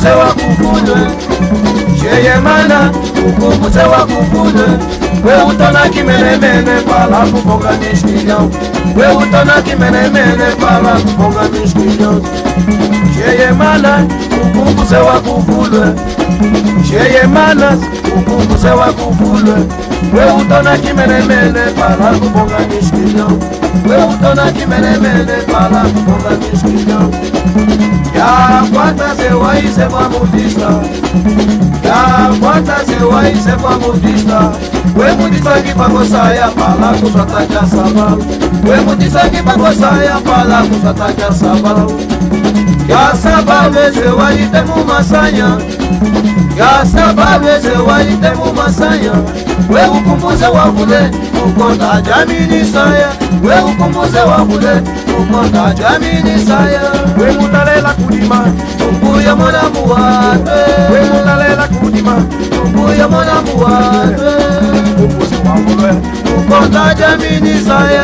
ukumbuse wakuvulwe Sheye mana ukumbuse wakuvulwe We utona kimenemene pala kuponga nishkilyon We utona kimenemene pala kuponga nishkilyon Sheye mana ukumbuse wakuvulwe Sheye mana ukumbuse wakuvulwe We utona kimenemene pala kuponga nishkilyon We utona kimenemene pala kuponga nishkilyon Ya kwata se waise kwa mudista Ya kwata se waise kwa mudista We mudista kipakosaya pala kusataja sabal We mudista kipakosaya pala kusataja sabal Ya sababe se waite mu masanya Ya sababe se waite mu masanya We ukumbuze wavule ukonda jamini saya We ukumbuze wavule ukonda jamini saya We mutalela kudima Tumbuya mwana muwate We mutalela kudima Tumbuya mwana muwate Ukumbuze wavule ukonda jamini saya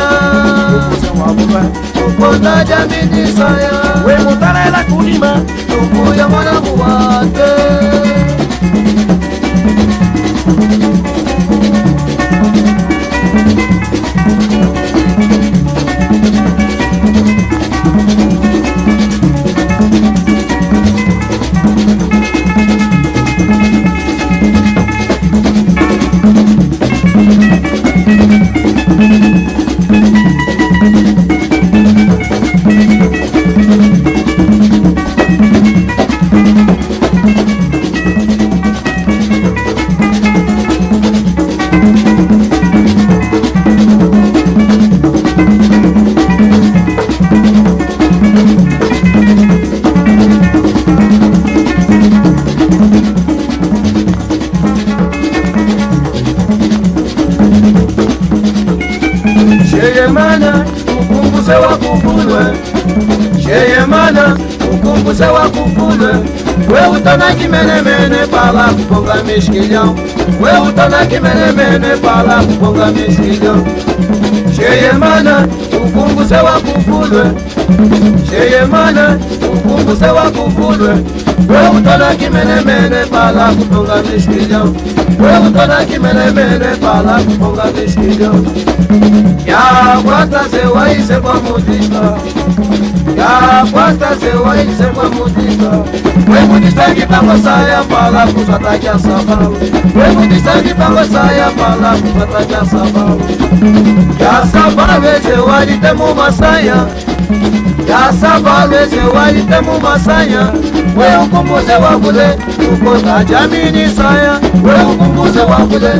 Ukumbuze wavule ukonda jamini saya We mutalela kudima Tumbuya mwana muwate Sheye mana ukumbuse wakuvulwe Sheye mana ukumbuse wakuvulwe We utona kimenemene pala kuponga mishkilyon We utona kimenemene pala kuponga mishkilyon Sheye mana ukumbuse wakuvulwe Sheye mana ukumbuse wakuvulwe We utona kimenemene pala kuponga mishkilyon We utona kimenemene pala kuponga mishkilyon Ya kwata se waise kwa mudista Ya kwata se waise kwa mudista We mudista kipango saya pala kusataja sababu We mudista kipango saya pala kusataja sababu Ya sababe se walite mu masaya Ya sababe se walite mu masaya We ukumbuze wavule ukonda jamini saya We ukumbuze wavule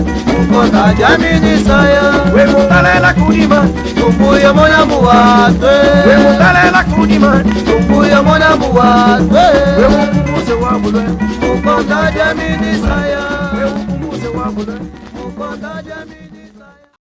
ukonda jamini saya We mutalela kudima Tumbuya mwana muwate We mutalela kudima Tumbuya mwana muwate We ukumbuze wavule ukonda jamini saya We ukumbuze wavule ukonda jamini